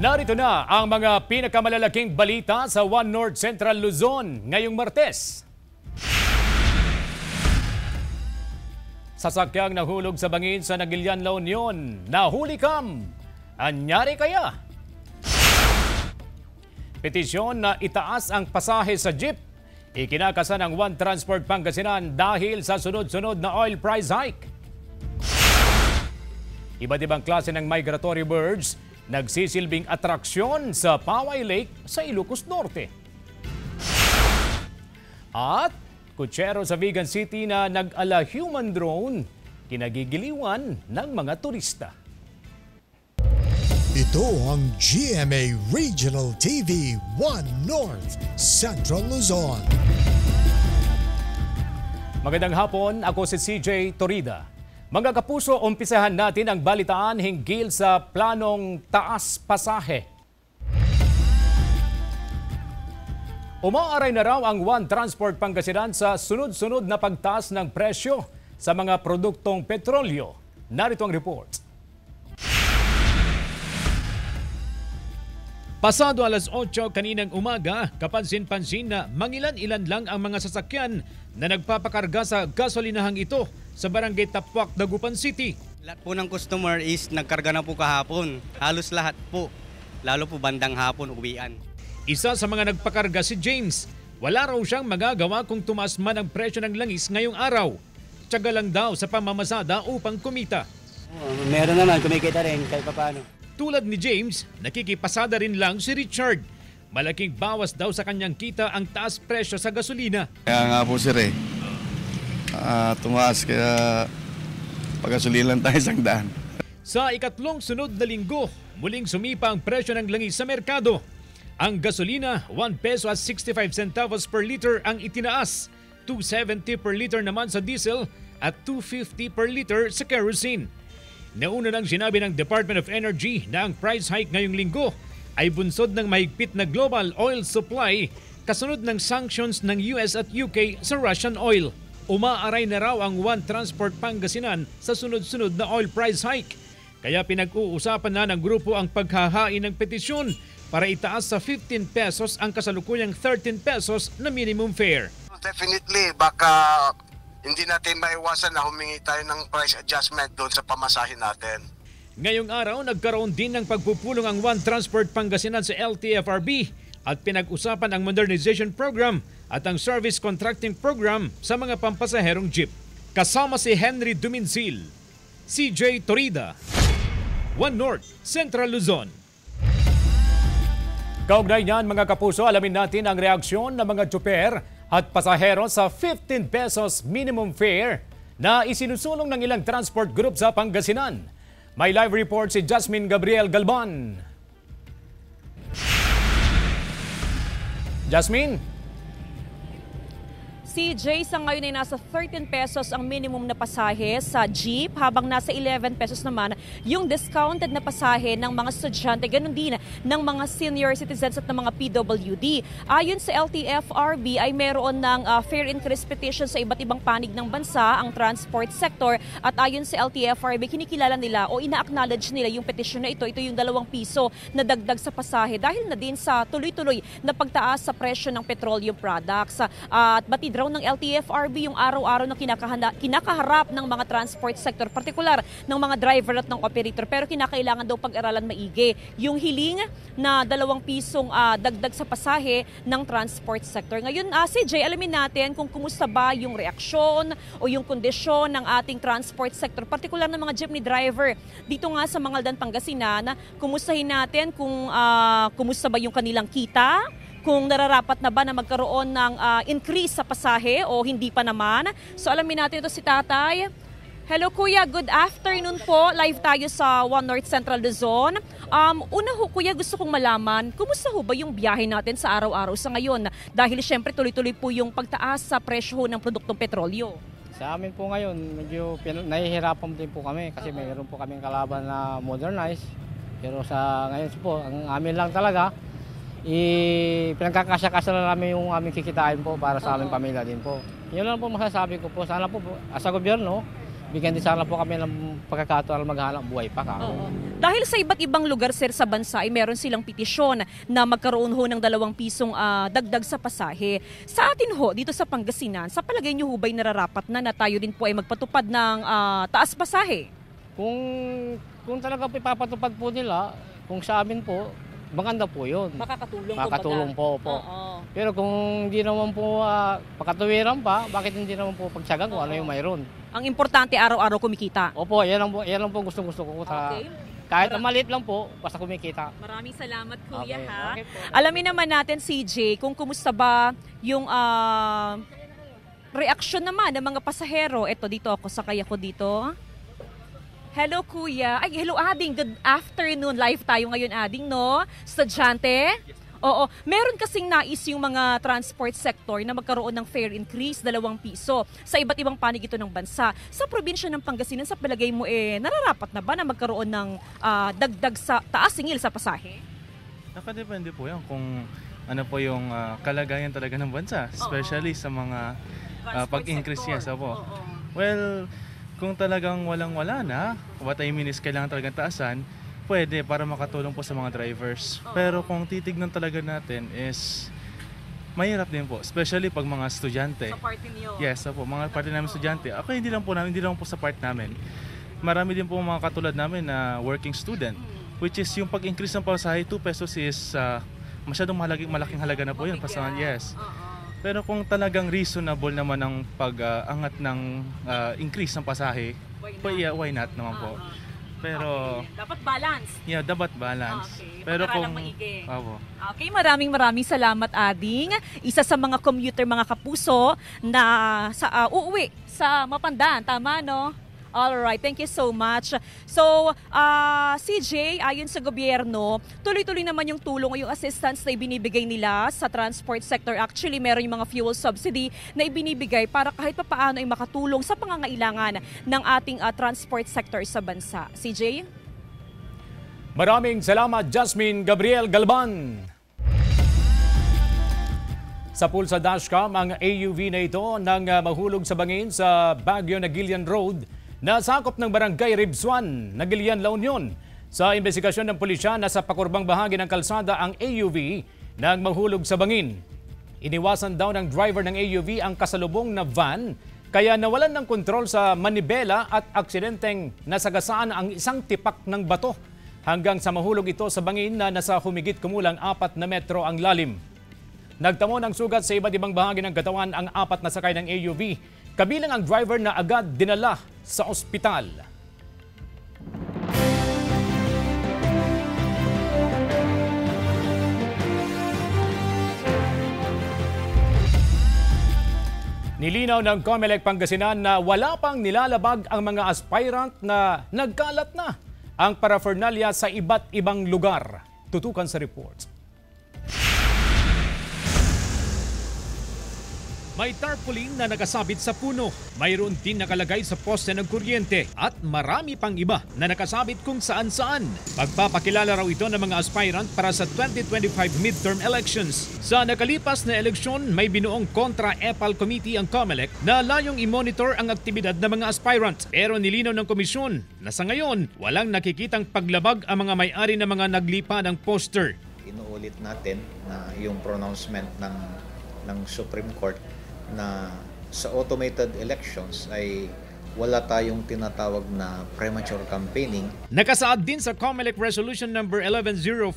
Narito na ang mga pinakamalalaking balita sa One North Central Luzon ngayong Martes. Sasakyang nahulog sa bangin sa Nagilian, La Union. Nahuli kam! Anyari kaya? Petisyon na itaas ang pasahe sa jeep. Ikinakasa ng One Transport Pangasinan dahil sa sunod-sunod na oil price hike. Iba't ibang klase ng migratory birds nagsisilbing atraksyon sa Paway Lake sa Ilocos Norte. At kutsero sa Vigan City na nag-ala human drone, kinagigiliwan ng mga turista. Ito ang GMA Regional TV 1 North Central Luzon. Magandang hapon, ako si CJ Torida. Mga kapuso, umpisahan natin ang balitaan hinggil sa planong taas pasahe. Umaaray na raw ang One Transport Pangasinan sa sunod-sunod na pagtaas ng presyo sa mga produktong petrolyo. Narito ang report. Pasado alas 8 kaninang umaga, kapansin-pansin na mangilan-ilan lang ang mga sasakyan na nagpapakarga sa gasolinahang ito sa Barangay Tapuac, Dagupan City. Lahat po ng customer is nagkarga na po kahapon. Halos lahat po. Lalo po bandang hapon, uwian. Isa sa mga nagpakarga si James. Wala raw siyang magagawa kung tumaas man ang presyo ng langis ngayong araw. Tiyaga lang daw sa pamamasada upang kumita. Meron naman, kumikita rin kahit paano. Tulad ni James, nakikipasada rin lang si Richard. Malaking bawas daw sa kanyang kita ang taas presyo sa gasolina. Kaya nga po sir tumaas kaya paggasolina lang tayo 100. Sa ikatlong sunod na linggo, muling sumipa ang presyo ng langis sa merkado. Ang gasolina, 1 peso at 65 centavos per liter ang itinaas, 270 per liter naman sa diesel at 250 per liter sa kerosene. Nauna nang sinabi ng Department of Energy na ang price hike ngayong linggo ay bunsod ng mahigpit na global oil supply kasunod ng sanctions ng US at UK sa Russian oil. Umaaray na raw ang One Transport Pangasinan sa sunod-sunod na oil price hike. Kaya pinag-uusapan na ng grupo ang paghahain ng petisyon para itaas sa 15 pesos ang kasalukuyang 13 pesos na minimum fare. Definitely, baka hindi natin maiwasan na humingi tayo ng price adjustment doon sa pamasahin natin. Ngayong araw, nagkaroon din ng pagpupulong ang One Transport Pangasinan sa LTFRB at pinag-usapan ang modernization program at ang service contracting program sa mga pampasaherong jeep. Kasama si Henry Duminsil, CJ Torida, One North Central Luzon. Kaugnay niyan mga kapuso, alamin natin ang reaksyon ng mga tsuper at pasahero sa 15 pesos minimum fare na isinusulong ng ilang transport group sa Pangasinan. May live report si Jasmine Gabriel Galban. Jasmine? CJ, sa ngayon ay nasa 13 pesos ang minimum na pasahe sa jeep, habang nasa 11 pesos naman yung discounted na pasahe ng mga estudyante, ganun din ng mga senior citizens at ng mga PWD. Ayon sa LTFRB ay meron ng fare increase petition sa iba't ibang panig ng bansa ang transport sector, at ayon sa LTFRB, kinikilala nila o ina-acknowledge nila yung petition na ito yung 2 piso na dagdag sa pasahe dahil na din sa tuloy-tuloy na pagtaas sa presyo ng petroleum products. At batid raw ng LTFRB yung araw-araw na kinakaharap ng mga transport sector, partikular ng mga driver at ng operator, pero kinakailangan daw pag-aralan maigi yung hiling na 2 pisong dagdag sa pasahe ng transport sector. Ngayon, CJ, alamin natin kung kumusta ba yung reaksyon o yung kondisyon ng ating transport sector, partikular ng mga jeepney driver dito nga sa Mangaldan, Pangasinan. Kumustahin natin kung kumusta ba yung kanilang kita, kung nararapat na ba na magkaroon ng increase sa pasahe o hindi pa naman. So alamin natin ito si Tatay. Hello Kuya, good afternoon po. Live tayo sa One North Central Luzon. Una ho Kuya, gusto kong malaman, kumusta ho ba yung biyahe natin sa araw-araw sa ngayon? Dahil syempre tuloy-tuloy po yung pagtaas sa presyo ng produktong petrolyo. Sa amin po ngayon, medyo nahihirapan din po kami kasi mayroon po kaming kalaban na modernized. Pero sa ngayon po, ang amin lang talaga, pinagkakasya-kasya na namin yung aming kikitain po para sa aming pamilya din po. Yun lang po masasabi ko po. Sana po sa gobyerno, bigyan din sana po kami ng pagkakataon maghanap buhay pa ka. Oo. Dahil sa iba't ibang lugar, sir, sa bansa ay meron silang petisyon na magkaroon ho ng 2 pisong dagdag sa pasahe. Sa atin ho, dito sa Pangasinan, sa palagay niyo ho ba'y nararapat na tayo din po ay magpatupad ng taas pasahe? Kung talaga ipapatupad po nila, kung sa amin po, maganda po yun. Makakatulong po. Oo. Pero kung hindi naman po pakatuwiran pa, bakit hindi naman po pagsagan kung ano yung mayroon? Ang importante, araw-araw kumikita. Opo, yan lang po gusto ko. Okay. Kahit maliit lang po, basta kumikita. Maraming salamat, Kuya, Okay, ha? okay po. Alamin naman natin, CJ, kung kumusta ba yung reaksyon naman ng mga pasahero. Ito, dito ako, sakay ako dito. Hello, Kuya. Ay, hello, Ading. Good afternoon. Live tayo ngayon, Ading, no? Estudyante? Oo. Meron kasing nais yung mga transport sector na magkaroon ng fare increase, 2 piso sa iba't ibang panig ito ng bansa. Sa probinsya ng Pangasinan, sa palagay mo, nararapat na ba na magkaroon ng dagdag sa taas singil sa pasahe? Nakadepende po yan kung ano po yung kalagayan talaga ng bansa, especially sa mga pag-increase yes po. Well, kung talagang walang-wala na, what I mean is kailangan talagang taasan, pwede para makatulong po sa mga drivers. Pero kung titignan talaga natin is mahirap din po, especially pag mga estudyante. Sa party niyo? Yes, po, mga party namin estudyante. Ako hindi lang po sa part namin. Marami din po mga katulad namin na working student, which is yung pag-increase ng pasahe, 2 pesos is masyadong malaking halaga na po yun. Yes. Pero kung talagang reasonable naman ang pag-angat ng increase ng pasahe, why not naman po. Pero dapat balance. Yeah, dapat balance. Okay. Pero Pag-aralang maigi. Opo. Okay, maraming salamat, Ading. Isa sa mga commuter, mga kapuso na uuwi sa Mapandaan, tama, no? Alright, thank you so much. So, CJ, ayon sa gobyerno, tuloy-tuloy naman yung tulong o yung assistance na ibinibigay nila sa transport sector. Actually, meron yung mga fuel subsidy na ibinibigay para kahit papaano ay makatulong sa pangangailangan ng ating transport sector sa bansa. CJ? Maraming salamat, Jasmine Gabriel Galban. Sa pulsa dashcam, ang AUV na ito nang mahulog sa bangin sa Baguio Nagilian Road na sakop ng barangay Ribsuan, Nagilian, La Union. Sa investigasyon ng pulisya, nasa pakurbang bahagi ng kalsada ang AUV nang mahulog sa bangin. Iniwasan daw ng driver ng AUV ang kasalubong na van, kaya nawalan ng kontrol sa manibela at aksidenteng nasagasaan ang isang tipak ng bato hanggang sa mahulog ito sa bangin na nasa humigit kumulang 4 na metro ang lalim. Nagtamo ng sugat sa iba't ibang bahagi ng katawan ang 4 na sakay ng AUV, kabilang ang driver na agad dinala sa ospital. Nilinaw ng COMELEC Pangasinan na wala pang nilalabag ang mga aspirant na nagkalat na ang paraphernalia sa iba't ibang lugar. Tutukan sa report. May tarpaulin na nakasabit sa puno, mayroon din nakalagay sa poste ng kuryente at marami pang iba na nakasabit kung saan-saan. Pagpapakilala raw ito ng mga aspirant para sa 2025 midterm elections. Sa nakalipas na eleksyon, may binuong kontra-EPAL committee ang COMELEC na layong i-monitor ang aktibidad ng mga aspirant. Pero nilinaw ng komisyon na sa ngayon, walang nakikitang paglabag ang mga may-ari ng mga naglipa ng poster. Inuulit natin na yung pronouncement ng Supreme Court na sa automated elections ay wala tayong tinatawag na premature campaigning. Nakasaad din sa COMELEC Resolution number 11045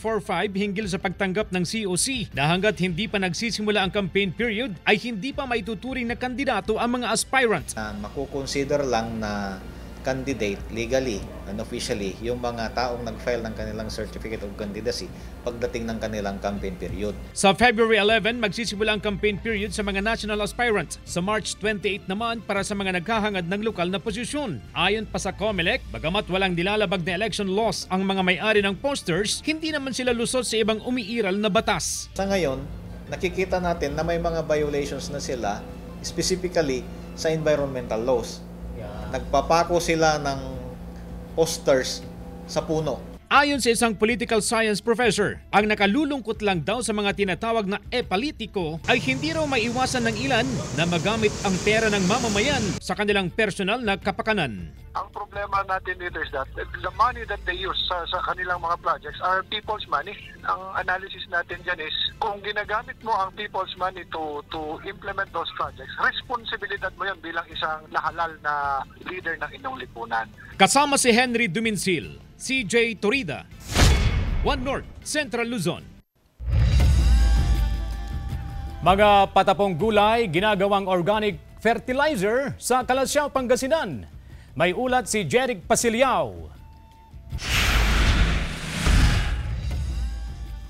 hinggil sa pagtanggap ng COC na hanggat hindi pa nagsisimula ang campaign period ay hindi pa maituturing na kandidato ang mga aspirant. Makukonsider lang na candidate legally and officially yung mga taong nag-file ng kanilang certificate of candidacy pagdating ng kanilang campaign period. Sa February 11, magsisimula ang campaign period sa mga national aspirants. Sa March 28 naman para sa mga naghahangad ng lokal na posisyon. Ayon pa sa COMELEC, bagamat walang nilalabag na election laws ang mga may-ari ng posters, hindi naman sila lusot sa ibang umiiral na batas. Sa ngayon, nakikita natin na may mga violations na sila specifically sa environmental laws. Nagpapako sila ng posters sa puno. Ayon sa isang political science professor, ang nakalulungkot lang daw sa mga tinatawag na e-politiko ay hindi raw maiwasan ng ilan na magamit ang pera ng mamamayan sa kanilang personal na kapakanan. Ang problema natin dito is that the money that they use sa kanilang mga projects are people's money. Ang analysis natin dyan is kung ginagamit mo ang people's money to implement those projects, responsibilidad mo yan bilang isang nahalal na leader ng inyong lipunan. Kasama si Henry Duminsil, CJ Torida, One North, Central Luzon. Mga patapong gulay, ginagawang organic fertilizer sa Kalasyaw, Pangasinan. May ulat si Jeric Pasiliao.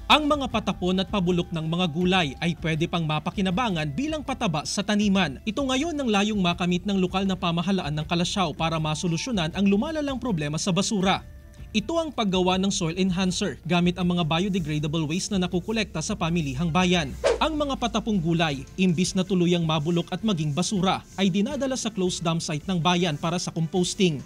Ang mga patapon at pabulok ng mga gulay ay pwede pang mapakinabangan bilang pataba sa taniman. Ito ngayon ang layong makamit ng lokal na pamahalaan ng Kalasyaw para masolusyonan ang lumalalang problema sa basura. Ito ang paggawa ng soil enhancer gamit ang mga biodegradable waste na nakukolekta sa pamilihang bayan. Ang mga patapong gulay, imbis na tuluyang mabulok at maging basura, ay dinadala sa closed dump site ng bayan para sa composting.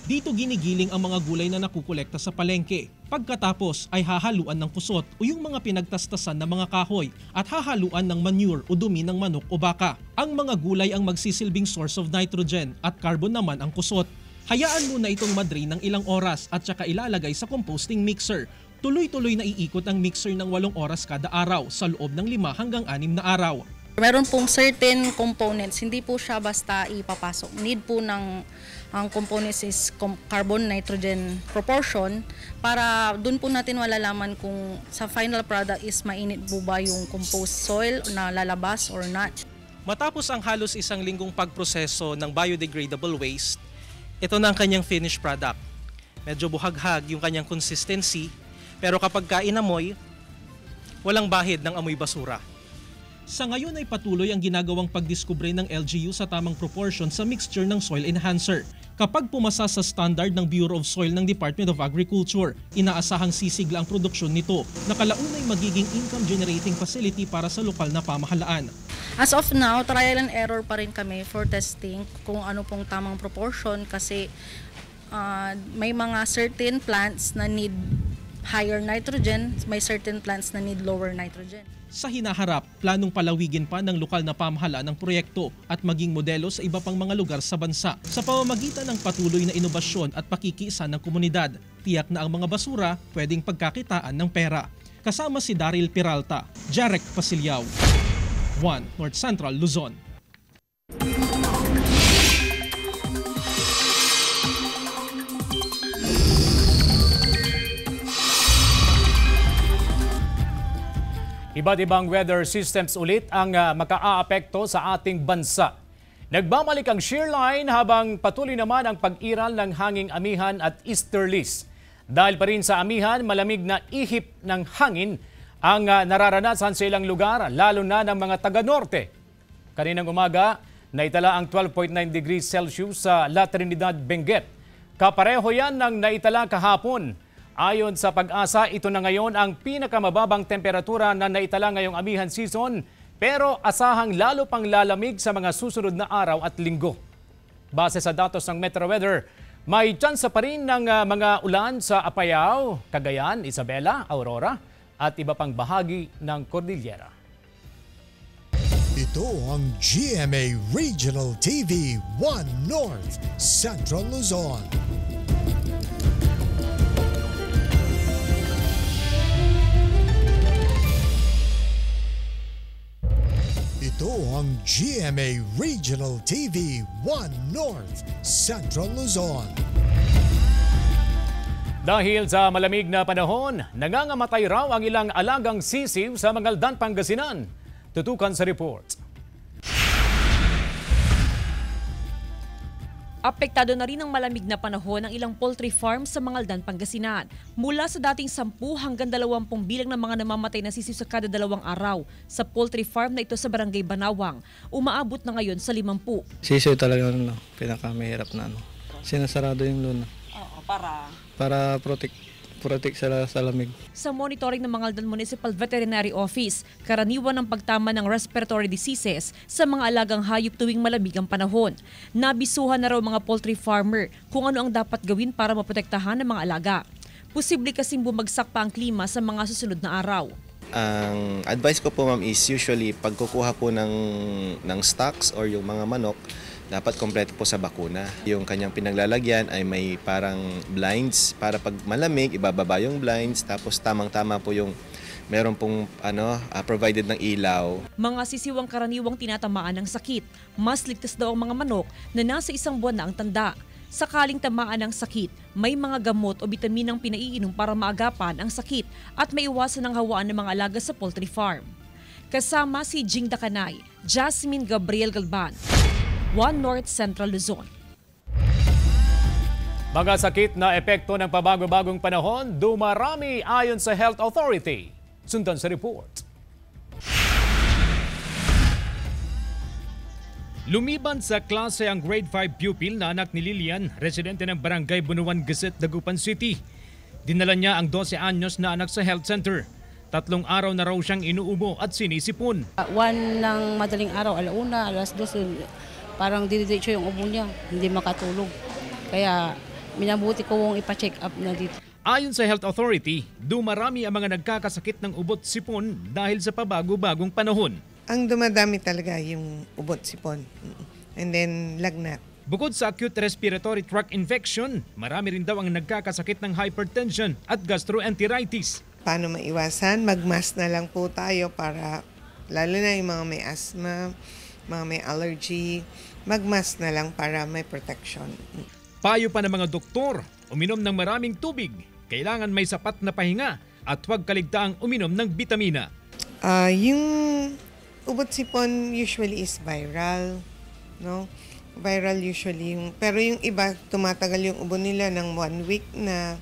Dito ginigiling ang mga gulay na nakukolekta sa palengke. Pagkatapos ay hahaluan ng kusot o yung mga pinagtastasan na mga kahoy at hahaluan ng manure o dumi ng manok o baka. Ang mga gulay ang magsisilbing source of nitrogen at carbon naman ang kusot. Hayaan muna itong madrain ng ilang oras at saka ilalagay sa composting mixer. Tuloy-tuloy na iikot ang mixer ng 8 oras kada araw sa loob ng 5 hanggang 6 na araw. Meron pong certain components, hindi po siya basta ipapasok. Need po ng ang components is carbon nitrogen proportion para dun po natin malalaman kung sa final product is mainit po ba yung compost soil na lalabas or not. Matapos ang halos 1 linggong pagproseso ng biodegradable waste, ito na ang kanyang finished product. Medyo buhaghag yung kanyang consistency, pero kapag kainamoy, walang bahid ng amoy basura. Sa ngayon ay patuloy ang ginagawang pagdiskubre ng LGU sa tamang proportion sa mixture ng soil enhancer. Kapag pumasa sa standard ng Bureau of Soil ng Department of Agriculture, inaasahang sisigla ang produksyon nito na kalaunay magiging income-generating facility para sa lokal na pamahalaan. As of now, trial and error pa rin kami for testing kung ano pong tamang proportion kasi may mga certain plants na need higher nitrogen, may certain plants na need lower nitrogen. Sa hinaharap, planong palawigin pa ng lokal na pamahalaan ng proyekto at maging modelo sa iba pang mga lugar sa bansa sa pamamagitan ng patuloy na inobasyon at pakikiisa ng komunidad. Tiyak na ang mga basura pwedeng pagkakitaan ng pera. Kasama si Daryl Peralta, Jeric Pasiliao, One North Central Luzon. Iba't ibang weather systems ulit ang makaaapekto sa ating bansa. Nagbabalik ang shearline habang patuloy naman ang pag-iral ng hanging amihan at easterlies. Dahil pa rin sa amihan, malamig na ihip ng hangin ang nararanasan sa ilang lugar, lalo na ng mga taga-norte. Kaninang umaga, naitala ang 12.9 degrees Celsius sa La Trinidad, Benguet. Kapareho yan ng naitala kahapon. Ayon sa Pag-asa, ito na ngayon ang pinakamababang temperatura na naitala ngayong amihan season, pero asahang lalo pang lalamig sa mga susunod na araw at linggo. Base sa datos ng Metro Weather, may tsansa pa rin ng mga ulan sa Apayao, Cagayan, Isabela, Aurora at iba pang bahagi ng Cordillera. Ito ang GMA Regional TV 1 North Central Luzon. Ito ang GMA Regional TV 1 North Central Luzon. Dahil sa malamig na panahon, nangangamatay raw ang ilang alagang sisiw sa Mangaldan, Pangasinan. Tutukan sa report. Apektado na rin ng malamig na panahon ang ilang poultry farms sa Mangaldan, Pangasinan. Mula sa dating 10 hanggang 20 bilang ng mga namamatay na sisiw sa kada 2 araw sa poultry farm na ito sa Barangay Banawang, umaabot na ngayon sa 50. Sisiw talaga pinakamahirap na sinasarado yung luna. Oo, para protect sa lamig. Sa monitoring ng Mangaldan Municipal Veterinary Office, karaniwan ang pagtama ng respiratory diseases sa mga alagang hayop tuwing malamig ang panahon. Nabisuhan na raw mga poultry farmer kung ano ang dapat gawin para maprotektahan ng mga alaga. Posible kasing bumagsak pa ang klima sa mga susunod na araw. Ang advice ko po ma'am is usually pagkukuha po ng stocks or yung mga manok, dapat kompleto po sa bakuna. Yung kanyang pinaglalagyan ay may parang blinds para pag malamig, ibababa yung blinds, tapos tamang-tama po yung meron pong provided ng ilaw. Mga sisiwang karaniwang tinatamaan ng sakit. Mas ligtas daw ang mga manok na nasa 1 buwan na ang tanda. Sakaling tamaan ng sakit, may mga gamot o bitaminang pinaiinom para maagapan ang sakit at maiwasan ang hawaan ng mga alaga sa poultry farm. Kasama si Jing Dakanay, Jasmine Gabriel Galban, One North Central Luzon. Mga sakit na epekto ng pabago-bagong panahon, dumarami ayon sa Health Authority. Sundan sa report. Lumiban sa klase ang grade 5 pupil na anak ni Lilian, residente ng Barangay Bunuan Gazet, Dagupan City. Dinala niya ang 12 anyos na anak sa health center. 3 araw na raw siyang inuubo at sinisipon. 1 ng madaling araw, 1:00, 2:00, parang didiretso yung ubo niya, hindi makatulog. Kaya minabuti ko ipa-check up na dito. Ayon sa Health Authority, dumarami ang mga nagkakasakit ng ubot sipon dahil sa pabago-bagong panahon. Ang dumadami talaga yung ubot sipon and then lagnat. Bukod sa acute respiratory tract infection, marami rin daw ang nagkakasakit ng hypertension at gastroenteritis. Paano maiwasan? Mag-mask na lang po tayo para lalo na yung mga may asthma, mga may allergy, mag-mask na lang para may protection. Payo pa ng mga doktor, uminom ng maraming tubig, kailangan may sapat na pahinga at huwag kaligtaang uminom ng bitamina. Yung ubot sipon usually is viral, no? Viral usually pero yung iba tumatagal yung ubo nila ng 1 week na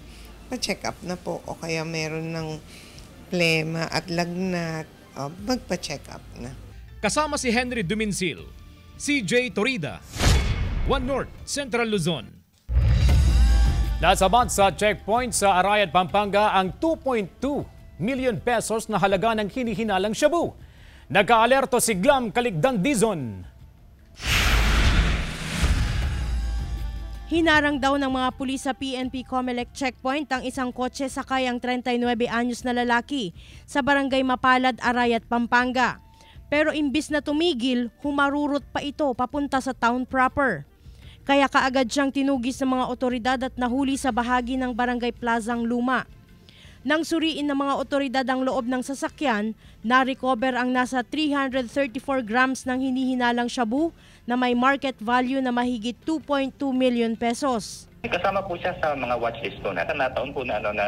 pa-check up na po o kaya meron ng plema at lagnat, magpa-check up na. Kasama si Henry Duminsil, CJ Torida, One North Central Luzon. Nasabat sa checkpoint sa Arayat, Pampanga ang 2.2 million pesos na halaga ng hinihinalang shabu. Nagka-alerto si Glam Caligdan Dizon. Hinarang daw ng mga pulis sa PNP Comelec checkpoint ang isang kotse sakay ang 39 anyos na lalaki sa Barangay Mapalad, Arayat, Pampanga. Pero imbis na tumigil, humarurot pa ito papunta sa town proper. Kaya kaagad siyang tinugis ng mga otoridad at nahuli sa bahagi ng Barangay Plazang Luma. Nang suriin ng mga otoridad ang loob ng sasakyan, na-recover ang nasa 334 grams ng hinihinalang shabu na may market value na mahigit 2.2 million pesos. Kasama po siya sa mga watchlist po natin. Nataon po na, na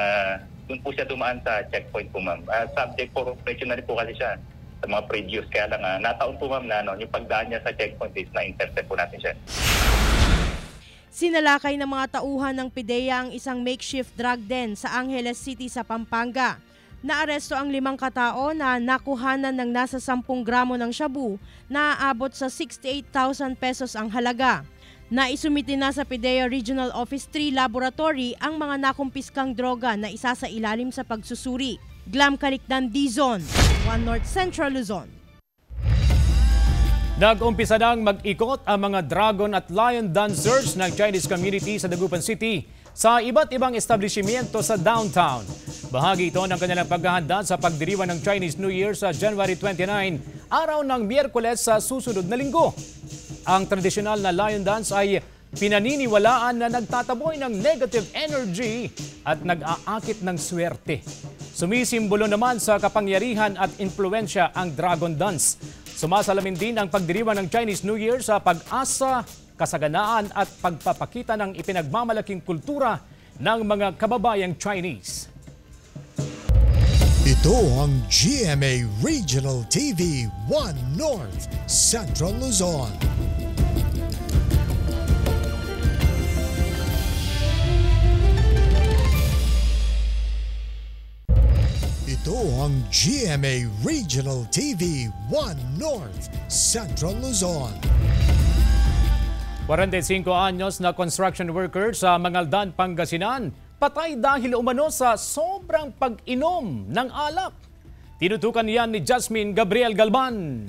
doon po siya dumaan sa checkpoint po ma'am. Subject po, operational po kasi siya sa mga previous. Kaya lang nataon po ma'am na yung pagdaan niya sa checkpoint is na-intercept po natin siya. Sinalakay ng mga tauhan ng PIDEA ang isang makeshift drug den sa Angeles City sa Pampanga. Naaresto ang 5 katao na nakuhanan ng nasa 10 gramo ng shabu na aabot sa 68,000 pesos ang halaga. Naisumiti na sa PIDEA Regional Office 3 Laboratory ang mga nakumpiskang droga na isa sa ilalim sa pagsusuri. Glam Caligdan Dizon, One North Central Luzon. Nag-umpisa nang mag-ikot ang mga dragon at lion dancers ng Chinese community sa Dagupan City sa iba't ibang establishmento sa downtown. Bahagi ito ng kanilang paghahanda sa pagdiriwang ng Chinese New Year sa January 29, araw ng Miyerkules sa susunod na linggo. Ang tradisyonal na lion dance ay pinaniniwalaan na nagtataboy ng negative energy at nag-aakit ng swerte. Sumisimbolo naman sa kapangyarihan at impluensya ang dragon dance. Sumasalamin din ang pagdiriwang ng Chinese New Year sa pag-asa, kasaganaan at pagpapakita ng ipinagmamalaking kultura ng mga kababayang Chinese. Ito ang GMA Regional TV 1 North Central Luzon. Ito ang GMA Regional TV 1 North Central Luzon. 45 anyos na construction worker sa Mangaldan, Pangasinan, patay dahil umano sa sobrang pag-inom ng alak. Tinutukan yan ni Jasmine Gabriel Galban.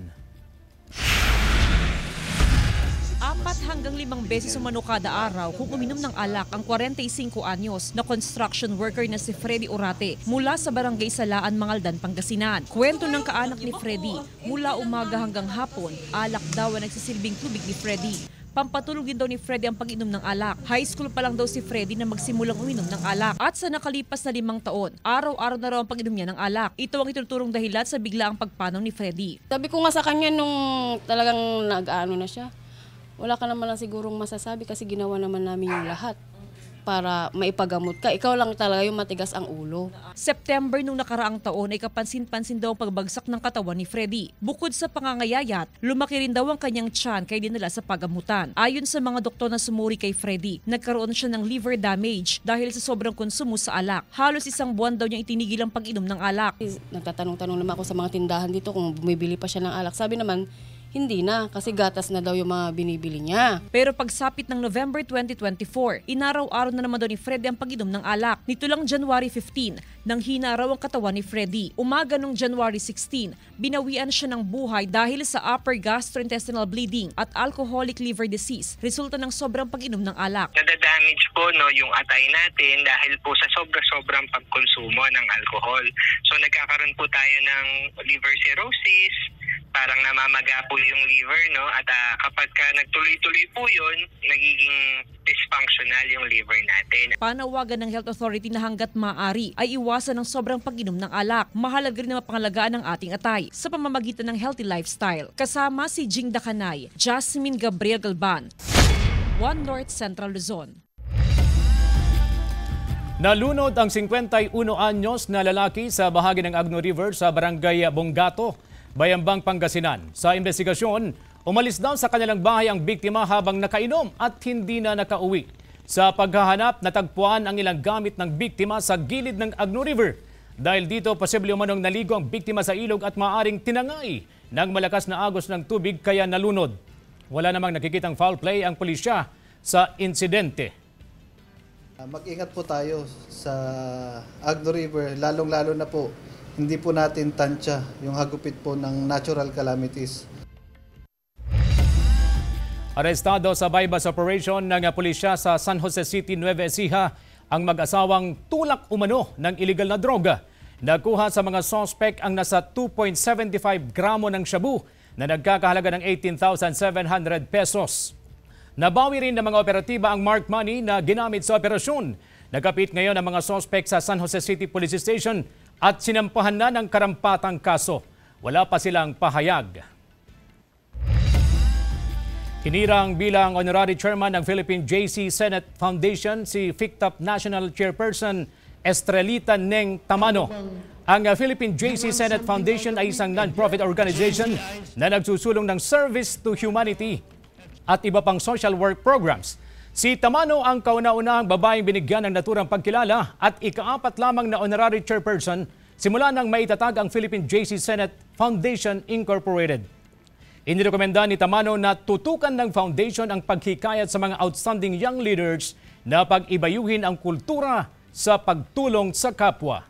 4 hanggang 5 beses umano kada araw kung uminom ng alak ang 45 anyos na construction worker na si Freddy Orate mula sa Barangay Salaan, Mangaldan, Pangasinan. Kwento ng kaanak ni Freddy, mula umaga hanggang hapon, alak daw ang nagsisilbing tubig ni Freddy. Pampatulog din daw ni Freddy ang pag-inom ng alak. High school pa lang daw si Freddy na magsimulang uminom ng alak. At sa nakalipas na 5 taon, araw-araw na raw ang pag-inom niya ng alak. Ito ang ituturong dahilan sa biglaang pagpanaw ni Freddy. Sabi ko nga sa kanya nung talagang nag-ano na siya, wala ka naman lang sigurong masasabi kasi ginawa naman namin yung lahat para maipagamot ka. Ikaw lang talaga yung matigas ang ulo. September nung nakaraang taon ay kapansin-pansin daw ang pagbagsak ng katawan ni Freddy. Bukod sa pangangayayat, lumaki rin daw ang kanyang tiyan kaya dinala sa pagamutan. Ayon sa mga doktor na sumuri kay Freddy, nagkaroon siya ng liver damage dahil sa sobrang konsumo sa alak. Halos 1 buwan daw niyang itinigil ang pag-inom ng alak. Nagtatanong-tanong naman ako sa mga tindahan dito kung bumibili pa siya ng alak. Sabi naman, hindi na, kasi gatas na daw yung mga binibili niya. Pero pagsapit ng November 2024, inaraw-araw na naman daw ni Freddy ang pag-inom ng alak. Nito lang January 15, nang hina raw ang katawan ni Freddy. Umaga nung January 16, binawian siya ng buhay dahil sa upper gastrointestinal bleeding at alcoholic liver disease, resulta ng sobrang pag-inom ng alak. Nadadamage po yung atay natin dahil po sa sobrang pagkonsumo ng alcohol. So nagkakaroon po tayo ng liver cirrhosis, parang namamaga po yung liver, at kapag nagtuloy-tuloy po yun, nagiging dysfunctional yung liver natin. Panawagan ng Health Authority na hanggat maaari ay iwasan ng sobrang pag-inom ng alak. Mahalaga rin na mapangalagaan ng ating atay sa pamamagitan ng healthy lifestyle. Kasama si Jing Dakanay, Jasmine Gabriel Galban, One North Central Luzon. Nalunod ang 51 anyos na lalaki sa bahagi ng Agno River sa Barangay Bongato, Bayambang, Pangasinan. Sa investigasyon, umalis daw sa kanilang bahay ang biktima habang nakainom at hindi na nakauwi. Sa paghahanap, natagpuan ang ilang gamit ng biktima sa gilid ng Agno River. Dahil dito, posible umanong naligo ang biktima sa ilog at maaaring tinangay ng malakas na agos ng tubig kaya nalunod. Wala namang nakikitang foul play ang pulisya sa insidente. Mag-ingat po tayo sa Agno River, lalong-lalo na po hindi po natin tansya yung hagupit po ng natural calamities. Arestado sa bypass operation ng pulisya sa San Jose City, Nueva Ecija ang mag-asawang tulak umano ng iligal na droga. Nakuha sa mga suspect ang nasa 2.75 gramo ng shabu na nagkakahalaga ng 18,700 pesos. Nabawi rin ng mga operatiba ang marked money na ginamit sa operasyon. Nagkapit ngayon ang mga suspect sa San Jose City Police Station at sinampahan na ng karampatang kaso. Wala pa silang pahayag. Hinirang bilang honorary chairman ng Philippine JC Senate Foundation si FICTAP National Chairperson Estrelita Neng Tamano. Ang Philippine JC Senate Foundation ay isang non-profit organization na nagsusulong ng service to humanity at iba pang social work programs. Si Tamano ang kauna-unahang babaeng binigyan ng naturang pagkilala at ika-4 lamang na honorary chairperson simula nang maitatag ang Philippine JC Senate Foundation Incorporated. Inirekomenda ni Tamano na tutukan ng foundation ang paghikayat sa mga outstanding young leaders na pag-ibayuhin ang kultura sa pagtulong sa kapwa.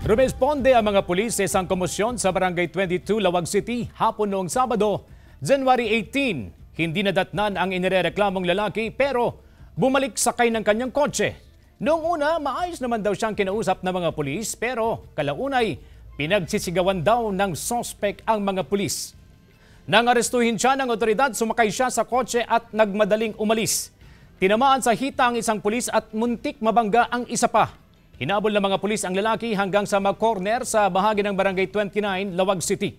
Rumesponde ang mga pulis sa isang komosyon sa Barangay 22, Lawag City hapon noong Sabado, January 18. Hindi nadatnan ang inirereklamong lalaki pero bumalik sakay ng kanyang kotse. Noong una, maayos naman daw siyang kinausap ng mga pulis pero kalaunay, pinagsisigawan daw ng suspect ang mga pulis. Nang arestuhin siya ng otoridad, sumakay siya sa kotse at nagmadaling umalis. Tinamaan sa hita ang isang pulis at muntik mabangga ang isa pa. Hinabol ng mga pulis ang lalaki hanggang sa mag-corner sa bahagi ng Barangay 29, Lawag City.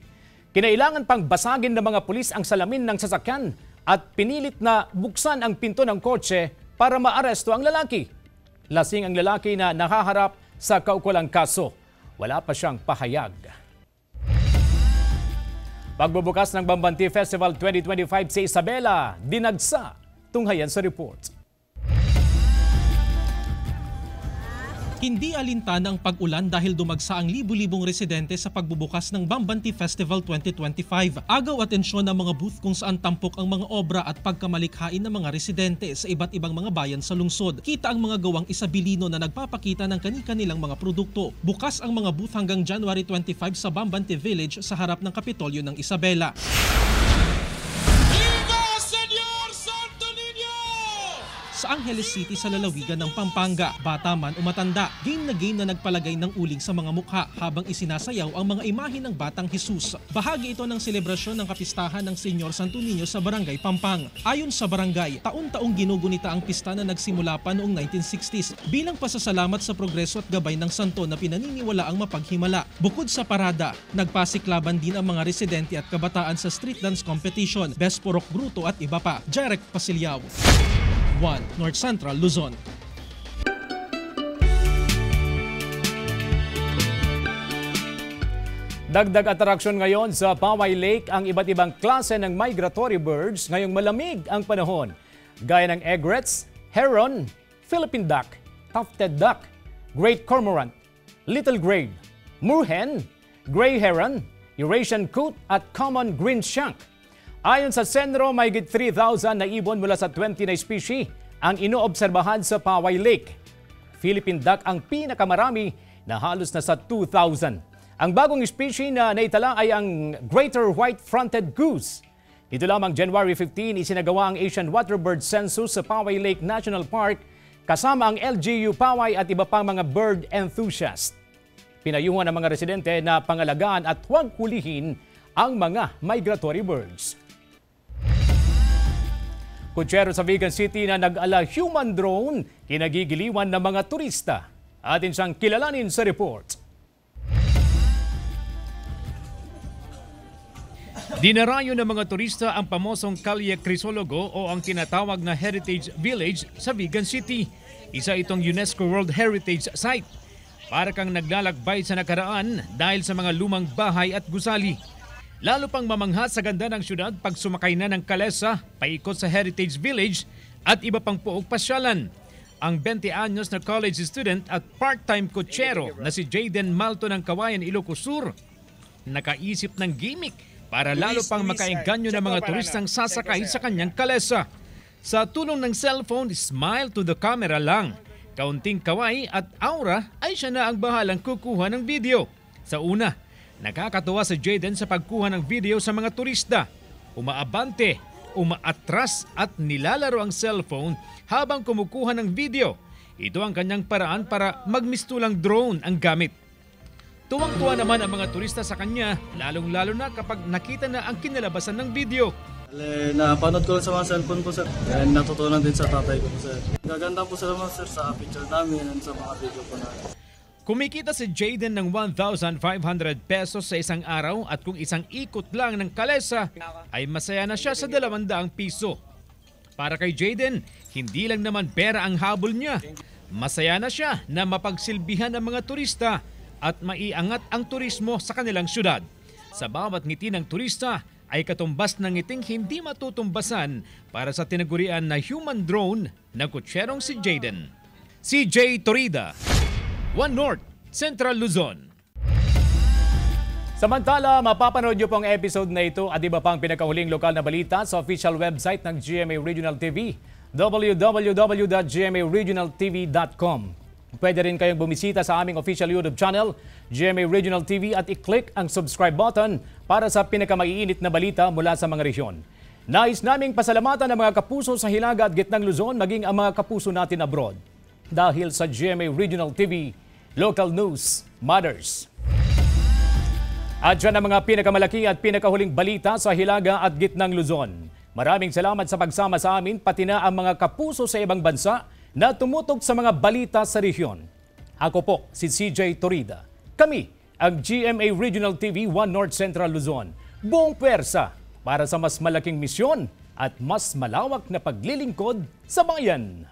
Kinailangan pang basagin ng mga pulis ang salamin ng sasakyan at pinilit na buksan ang pinto ng kotse para maaresto ang lalaki. Lasing ang lalaki na nakaharap sa kaukulang kaso. Wala pa siyang pahayag. Pagbubukas ng Bambanti Festival 2025 sa Isabela, dinagsa. Tunghayan sa report. Hindi alintana ang pag-ulan dahil dumagsa ang libu-libong residente sa pagbubukas ng Bambanti Festival 2025. Agaw atensyon ng mga booth kung saan tampok ang mga obra at pagkamalikhain ng mga residente sa iba't ibang mga bayan sa lungsod. Kita ang mga gawang Isabilino na nagpapakita ng kani-kanilang mga produkto. Bukas ang mga booth hanggang January 25 sa Bambanti Village sa harap ng Kapitolyo ng Isabela. Sa Angeles City sa lalawigan ng Pampanga, bata man o matanda, game na nagpalagay ng uling sa mga mukha habang isinasayaw ang mga imahe ng Batang Jesus. Bahagi ito ng selebrasyon ng kapistahan ng Senyor Santo Niño sa Barangay Pampang. Ayon sa barangay, taon-taong ginugunita ang pista na nagsimula pa noong 1960s bilang pasasalamat sa progreso at gabay ng santo na pinaniniwala ang mapaghimala. Bukod sa parada, nagpasiklaban din ang mga residente at kabataan sa street dance competition, Best Porok Bruto at iba pa. Jarek Pasilyao, 1 North Central Luzon. Dagdag atraksyon ngayon sa Poway Lake ang iba't ibang klase ng migratory birds ngayong malamig ang panahon. Gaya ng egrets, heron, Philippine duck, tufted duck, great cormorant, little grave, moorhen, gray heron, Eurasian coot at common green shank. Ayon sa Senro, may higit 3,000 na ibon mula sa 20 na species ang inoobserbahan sa Poway Lake. Philippine duck ang pinakamarami na halos na sa 2,000. Ang bagong species na naitala ay ang Greater White-Fronted Goose. Dito lamang January 15, isinagawa ang Asian Waterbird Census sa Poway Lake National Park kasama ang LGU Poway at iba pang mga bird enthusiasts. Pinayuhan ng mga residente na pangalagaan at huwag hulihin ang mga migratory birds. Kutsero sa Vigan City na nag-ala human drone, kinagigiliwan ng mga turista. Atin siyang kilalanin sa report. Dinarayo ng mga turista ang pamosong Kalye Crisologo o ang tinatawag na Heritage Village sa Vigan City. Isa itong UNESCO World Heritage Site. Para kang naglalakbay sa nakaraan dahil sa mga lumang bahay at gusali. Lalo pang mamangha sa ganda ng syudad pag sumakay na ng kalesa, paikot sa Heritage Village at iba pang puog pasyalan. Ang 20 anyos na college student at part-time kutsero na si Jaden Malto ng Kawayan, Ilocos Sur, nakaisip ng gimmick para lalo pang makaengganyo ng mga turistang sasakay sa kanyang kalesa. Sa tulong ng cellphone, smile to the camera lang. Kaunting kaway at aura ay siya na ang bahalang kukuha ng video. Sa una, nakakatuwa sa Jaden sa pagkuha ng video sa mga turista. Umaabante, umaatras at nilalaro ang cellphone habang kumukuha ng video. Ito ang kanyang paraan para magmistulang drone ang gamit. Tuwang-tuwa naman ang mga turista sa kanya, lalong-lalo na kapag nakita na ang kinalabasan ng video. Napanood ko lang sa mga cellphone po, sir. And natutunan din sa tatay ko, sir. Gaganda po sila, sir, sa picture namin and sa mga video po namin. Kumikita si Jaden ng 1,500 pesos sa isang araw at kung isang ikot lang ng kalesa ay masaya na siya sa 200 piso. Para kay Jaden, hindi lang naman pera ang habol niya. Masaya na siya na mapagsilbihan ng mga turista at maiangat ang turismo sa kanilang syudad. Sa bawat ngiti ng turista ay katumbas ng ngiting hindi matutumbasan para sa tinagurian na human drone ng kutserong si Jaden. CJ Torida, 1 North, Central Luzon. Samantala, mapapanood niyo pong episode na ito at iba pang pinakahuling lokal na balita sa official website ng GMA Regional TV, www.gmaregionaltv.com. Pwede rin kayong bumisita sa aming official YouTube channel, GMA Regional TV, at i-click ang subscribe button para sa pinakamaiinit na balita mula sa mga rehiyon. Nais naming pasalamatan ang mga kapuso sa Hilaga at Gitnang Luzon, maging ang mga kapuso natin abroad. Dahil sa GMA Regional TV, local news matters. At dyan ang mga pinakamalaki at pinakahuling balita sa Hilaga at Gitnang Luzon. Maraming salamat sa pagsama sa amin, pati na ang mga kapuso sa ibang bansa na tumutok sa mga balita sa rehiyon. Ako po si CJ Torida. Kami ang GMA Regional TV 1 North Central Luzon. Buong pwersa para sa mas malaking misyon at mas malawak na paglilingkod sa bayan.